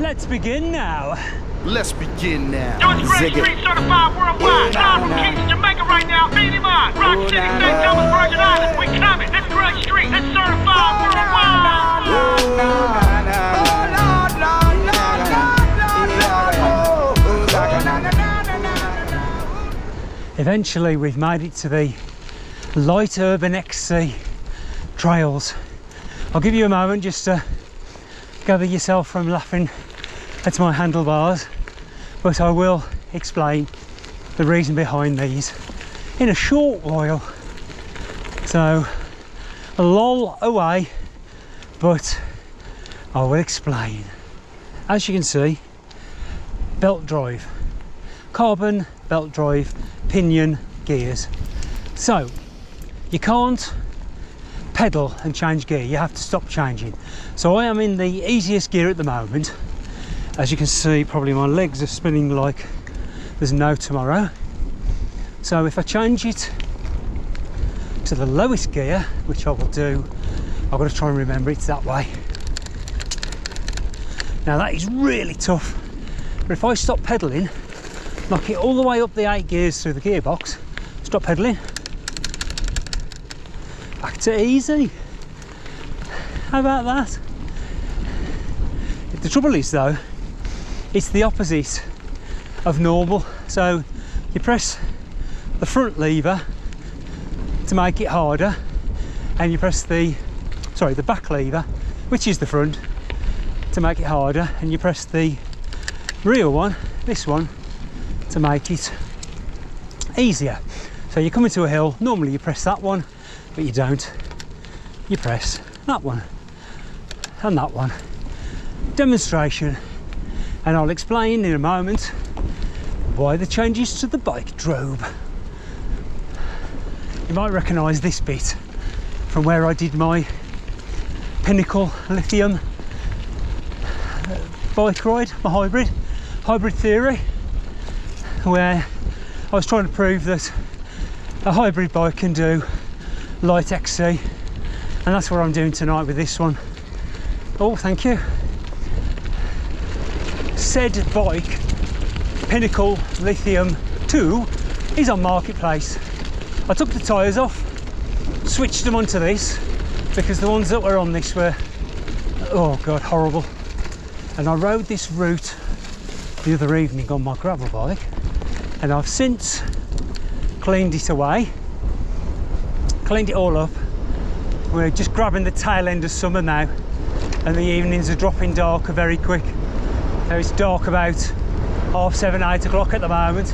Let's begin now. Let's begin now. Yo, it's Greg Street, certified worldwide. Live from Kingston, Jamaica right now. Beat him on. Rock City, St. Thomas, Virgin Islands. We coming. It's Greg Street. It's certified worldwide. Eventually we've made it to the light urban XC trails. I'll give you a moment just to gather yourself from laughing at my handlebars, but I will explain the reason behind these in a short while. So a lull away, but I will explain. As you can see, belt drive, carbon belt drive, pinion gears. So you can't pedal and change gear, you have to stop changing. So I am in the easiest gear at the moment. As you can see, probably my legs are spinning like there's no tomorrow. So if I change it to the lowest gear, which I will do, I've got to try and remember it's that way. Now that is really tough, but if I stop pedaling, knock it all the way up the 8 gears through the gearbox, stop pedaling, back to easy. How about that? The trouble is though, it's the opposite of normal. So you press the front lever to make it harder, and you press the back lever, which is the front, to make it harder, and you press the rear one, this one, to make it easier. So you come into a hill, normally you press that one, but you don't. You press that one and that one. Demonstration, and I'll explain in a moment why the changes to the bike drobe. You might recognise this bit from where I did my Pinnacle lithium bike ride, my hybrid theory, where I was trying to prove that a hybrid bike can do light XC, and that's what I'm doing tonight with this one. Oh, thank you. Said bike, Pinnacle Lithium 2, is on Marketplace. I took the tyres off, switched them onto this, because the ones that were on this were, oh god, horrible. And I rode this route the other evening on my gravel bike, and I've since cleaned it away, cleaned it all up. We're just grabbing the tail end of summer now, and the evenings are dropping darker very quick. So it's dark about 7:30, 8 o'clock at the moment.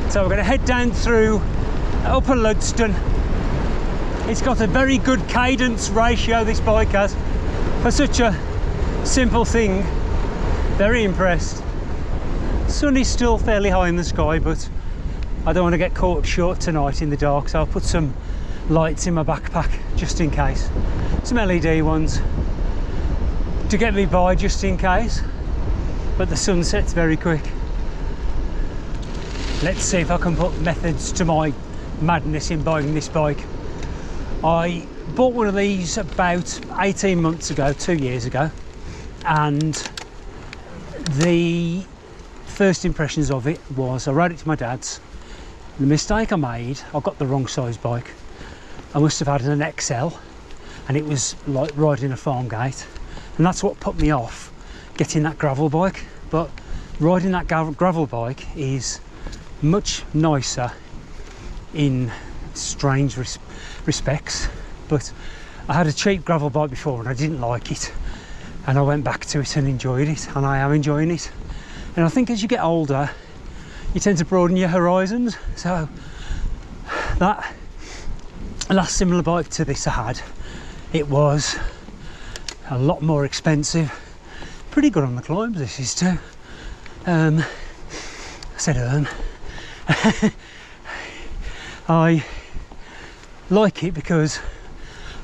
So we're going to head down through Upper Ludston. It's got a very good cadence ratio, this bike has, for such a simple thing. Very impressed. Sun is still fairly high in the sky, but I don't want to get caught short tonight in the dark, so I'll put some lights in my backpack just in case. Some LED ones to get me by just in case, but the sun sets very quick. Let's see if I can put methods to my madness in buying this bike. I bought one of these about 18 months ago, 2 years ago, and the first impressions of it was I rode it to my dad's. The mistake I made, I got the wrong size bike. I must have had an XL, and it was like riding a farm gate, and that's what put me off getting that gravel bike. But riding that gravel bike is much nicer in strange respects. But I had a cheap gravel bike before and I didn't like it, and I went back to it and enjoyed it, and I am enjoying it. And I think as you get older, you tend to broaden your horizons. So that last similar bike to this I had, it was a lot more expensive. Pretty good on the climbs, this is too. I said I like it because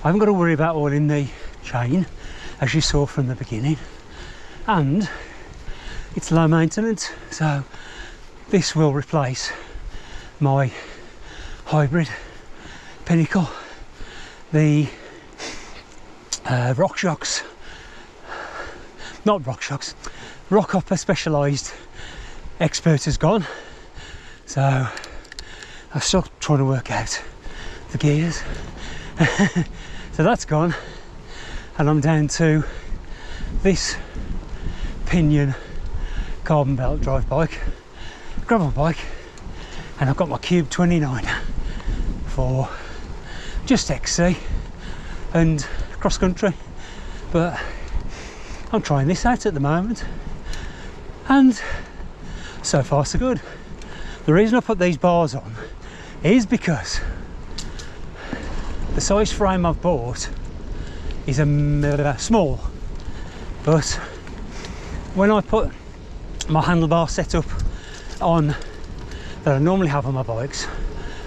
I haven't got to worry about oiling the chain, as you saw from the beginning, and it's low maintenance. So this will replace my hybrid Pinnacle. The RockShox, not RockShox, Rockhopper Specialised Expert is gone, so I'm still trying to work out the gears. So that's gone, and I'm down to this pinion carbon belt drive bike, gravel bike, and I've got my Cube 29 for just XC and cross country, but I'm trying this out at the moment, and so far so good. The reason I put these bars on is because the size frame I've bought is a small, but when I put my handlebar setup on that I normally have on my bikes,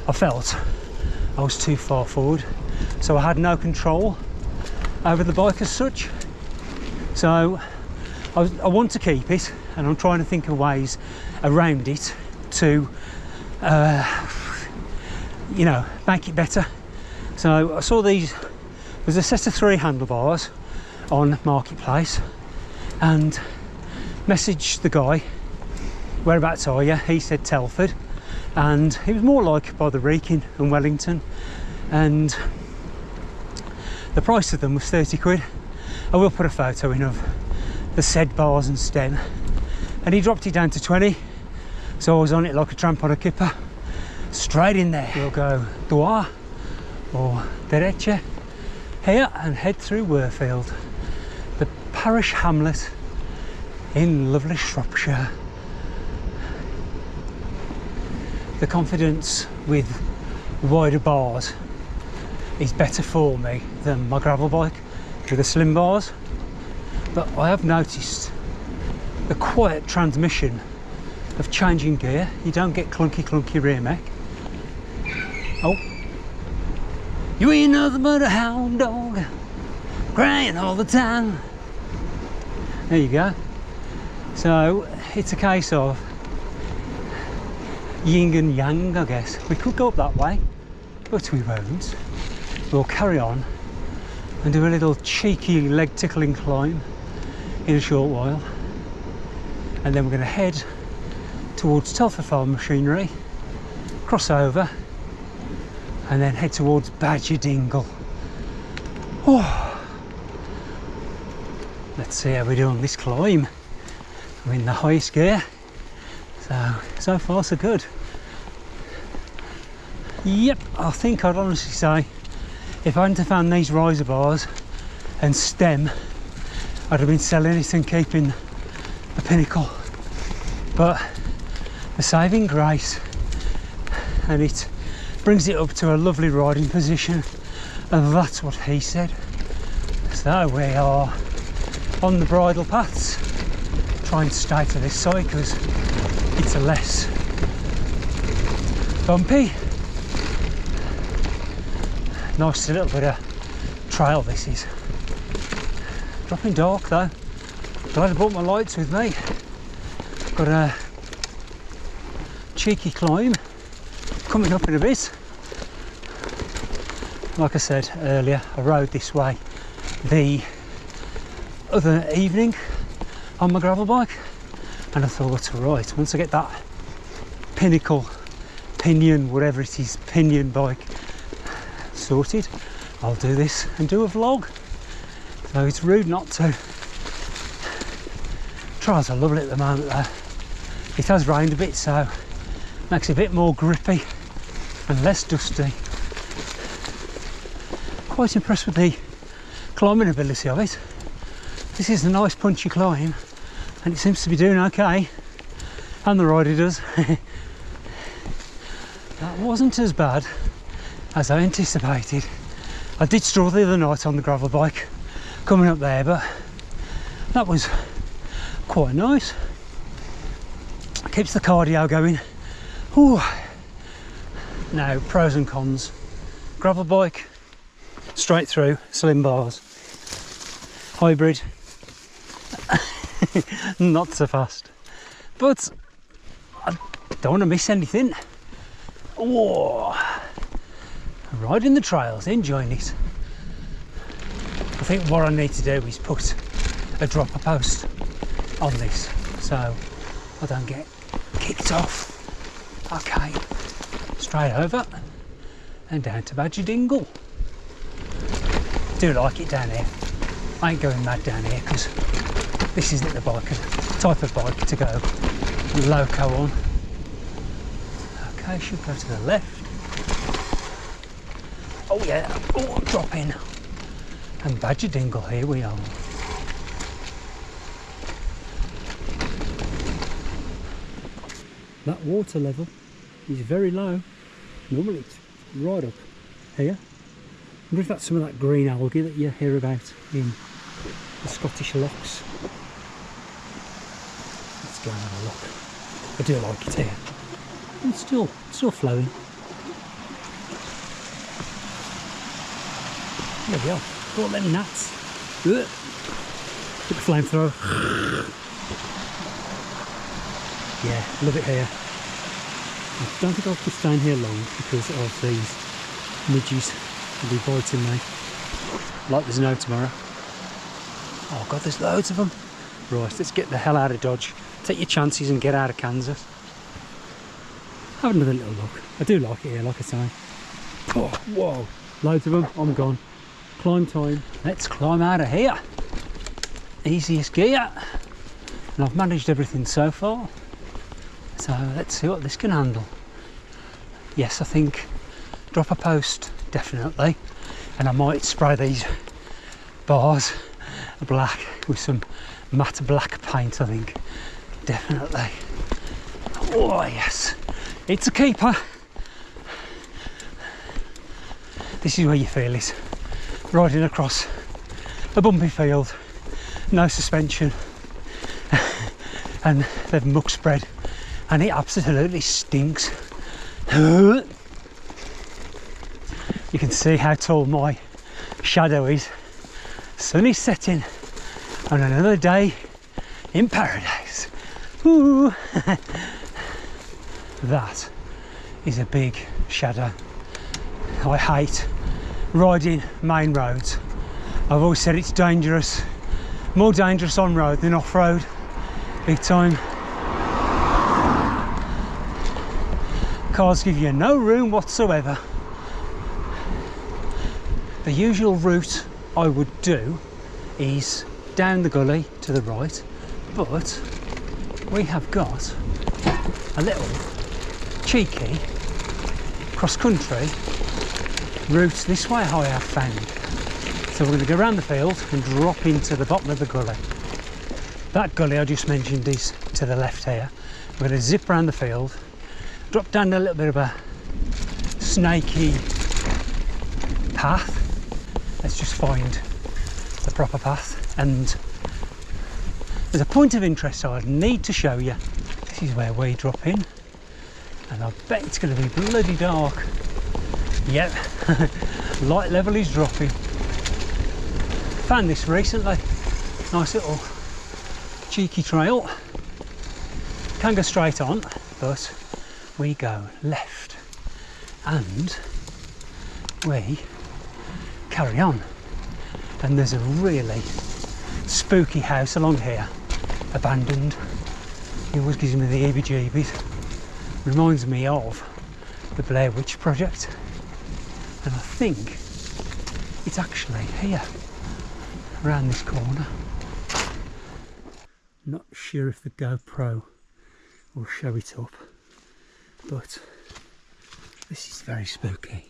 I felt I was too far forward, so I had no control over the bike as such. So I want to keep it, and I'm trying to think of ways around it to you know, make it better. So I saw these, there's a set of 3 handlebars on Marketplace, and messaged the guy, whereabouts are you? He said Telford, and he was more like by the Wrekin and Wellington, and the price of them was 30 quid. I will put a photo in of the said bars and stem, and he dropped it down to 20, so I was on it like a tramp on a kipper, straight in there. We'll go droit or derecha here and head through Worfield, the parish hamlet in lovely Shropshire. The confidence with wider bars is better for me than my gravel bike with the slim bars, but I have noticed the quiet transmission of changing gear. You don't get clunky rear mech. Oh, you ain't nothing but a hound dog, crying all the time. There you go. So it's a case of yin and yang, I guess. We could go up that way, but we won't. We'll carry on and do a little cheeky leg tickling climb in a short while, and then we're going to head towards Telford Farm Machinery, cross over, and then head towards Badger Dingle. Oh, let's see how we do on this climb. I'm in the highest gear, so far so good. Yep, I think I'd honestly say if I hadn't have found these riser bars and stem, I'd have been selling it and keeping the Pinnacle. But the saving grace, and it brings it up to a lovely riding position, and that's what he said. So we are on the bridle paths, trying to stay to this side because it's a less bumpy. Nice little bit of trail this is. Dropping dark though. Glad I brought my lights with me. Got a cheeky climb coming up in a bit. Like I said earlier, I rode this way the other evening on my gravel bike, and I thought, right, once I get that Pinnacle, pinion, whatever it is, pinion bike sorted, I'll do this and do a vlog. So it's rude not to. Trails are lovely at the moment though. It has rained a bit, so makes it a bit more grippy and less dusty. Quite impressed with the climbing ability of it. This is a nice punchy climb, and it seems to be doing okay. And the rider does. That wasn't as bad as I anticipated. I did struggle the other night on the gravel bike coming up there, but that was quite nice. Keeps the cardio going. Ooh. Now, pros and cons. Gravel bike, straight through, slim bars. Hybrid, not so fast. But I don't want to miss anything. Whoa. Riding the trails, enjoying it. I think what I need to do is put a dropper post on this so I don't get kicked off. Okay, straight over and down to Badger Dingle. Do like it down here. I ain't going mad down here because this isn't the type of bike to go loco on. Okay, should go to the left. Oh yeah, oh, I'm dropping. And Badger Dingle, here we are. That water level is very low. Normally it's right up here. I wonder if that's some of that green algae that you hear about in the Scottish lochs. Let's go and have a look. I do like it here. It's still flowing. There we go. Got them gnats. Look, flamethrower. Yeah, love it here. I don't think I'll be staying here long because of these midges will be biting me like there's no tomorrow. Oh god, there's loads of them. Right, let's get the hell out of Dodge. Take your chances and get out of Kansas. Have another little look. I do like it here, like I say. Oh, whoa, loads of them. I'm gone. Climb time. Let's climb out of here. Easiest gear. And I've managed everything so far. So let's see what this can handle. Yes, I think drop a post, definitely. And I might spray these bars black with some matte black paint, I think. Definitely. Oh yes, it's a keeper. This is where you feel it. Riding across a bumpy field, no suspension, and they've muck spread, and it absolutely stinks. You can see how tall my shadow is. Sun is setting on another day in paradise. Ooh. That is a big shadow. I hate riding main roads. I've always said it's dangerous, more dangerous on road than off road, big time. Cars give you no room whatsoever. The usual route I would do is down the gully to the right, but we have got a little cheeky cross-country route this way I have found. So we're going to go around the field and drop into the bottom of the gully. That gully I just mentioned is to the left here. We're going to zip around the field, drop down a little bit of a snaky path. Let's just find the proper path, and there's a point of interest I need to show you. This is where we drop in, and I bet it's going to be bloody dark. Yep, light level is dropping. Found this recently. Nice little cheeky trail. Can go straight on, but we go left and we carry on. And there's a really spooky house along here, abandoned. It always gives me the heebie-jeebies. Reminds me of the Blair Witch Project. And I think it's actually here, around this corner. Not sure if the GoPro will show it up, but this is very spooky.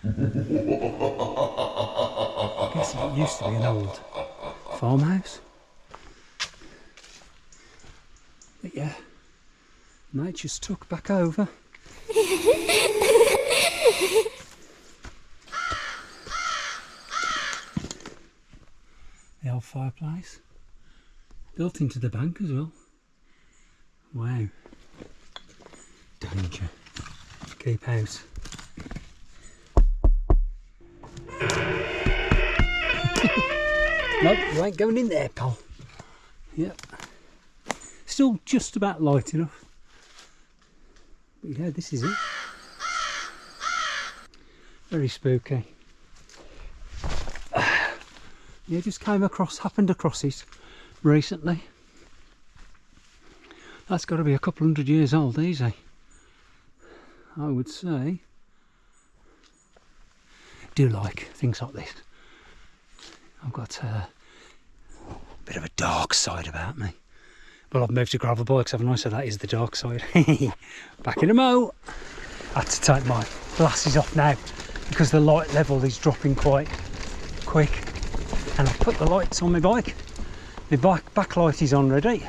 I guess it used to be an old farmhouse. But yeah, Nature's took back over. The old fireplace. Built into the bank as well. Wow. Danger. Keep out. Nope, you ain't going in there, pal. Yep. Still just about light enough. But yeah, this is it. Very spooky. Yeah, just happened across it recently. That's got to be a couple 100 years old, easy. I would say. Do like things like this. I've got a bit of a dark side about me. Well, I've moved to gravel bikes, haven't I? So that is the dark side. Back in a mo. I had to take my glasses off now because the light level is dropping quite quick. And I've put the lights on my bike. The backlight is on ready.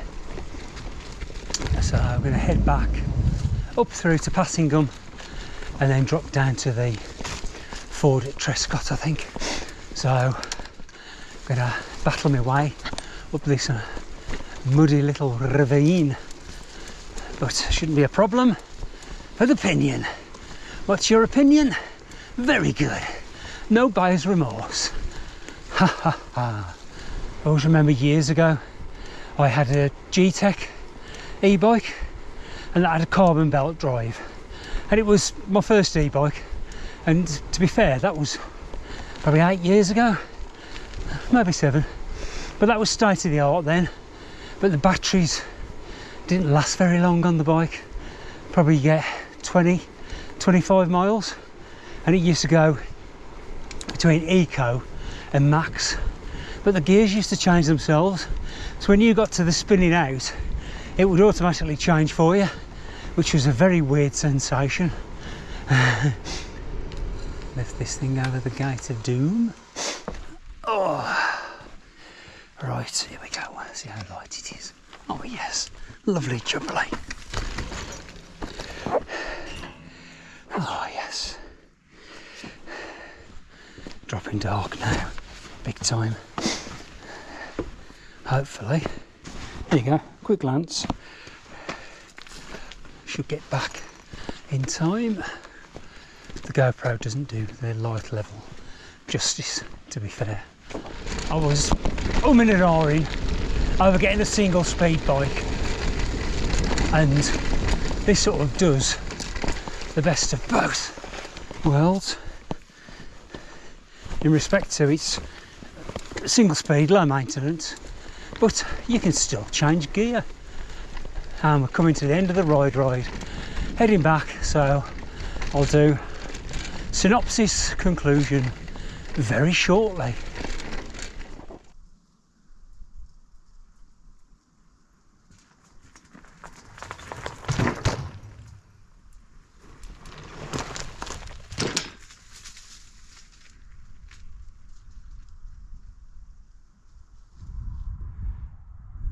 So I'm going to head back up through to Passingham and then drop down to the ford at Trescott, I think. So I'm going to battle my way up this muddy little ravine, but shouldn't be a problem for the pinion. What's your opinion? Very good. No buyer's remorse. Ha ha ha. I always remember years ago I had a G-Tech e-bike and that had a carbon belt drive, and it was my first e-bike, and to be fair that was probably 8 years ago, maybe 7, but that was state of the art then. But the batteries didn't last very long on the bike, probably get 20-25 miles, and it used to go between eco and max, but the gears used to change themselves, so when you got to the spinning out it would automatically change for you, which was a very weird sensation. Left this thing over the gate of doom. Oh, right, here we go. See how light it is. Oh yes, lovely jubilee. Oh yes. Dropping dark now, big time. Hopefully, there you go, quick glance. Should get back in time. The GoPro doesn't do the light level justice, to be fair. I was umming and ahhing over getting a single speed bike, and this sort of does the best of both worlds in respect to its single speed, low maintenance, but you can still change gear. And we're coming to the end of the ride, heading back, so I'll do synopsis, conclusion very shortly.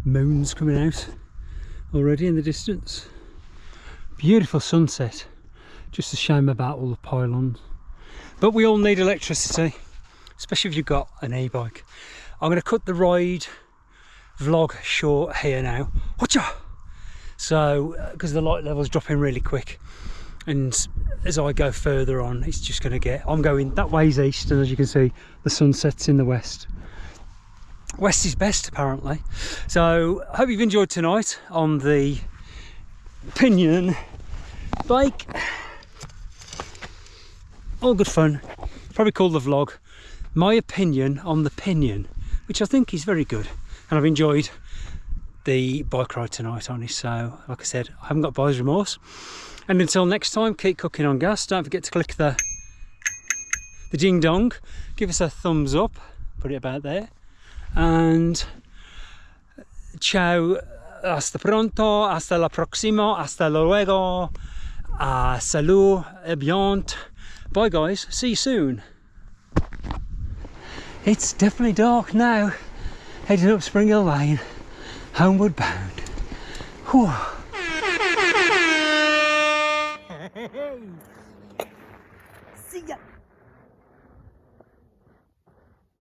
Moon's coming out already in the distance. Beautiful sunset. Just a shame about all the pylons. But we all need electricity, especially if you've got an e-bike. I'm going to cut the ride vlog short here now. Watcha! So, because the light level's dropping really quick, and as I go further on, it's just going to get... I'm going that way's east, and as you can see, the sunset's in the west. West is best, apparently. So I hope you've enjoyed tonight on the Pinion bike. All good fun. Probably call the vlog my opinion on the Pinion, which I think is very good, and I've enjoyed the bike ride tonight on it. So like I said, I haven't got buyer's remorse, and until next time, keep cooking on gas. Don't forget to click the ding dong, give us a thumbs up, put it about there. And ciao, hasta pronto, hasta la próxima, hasta luego, salut, et bien. Bye guys, see you soon. It's definitely dark now, heading up Spring Hill Lane, homeward bound. Whew. See ya.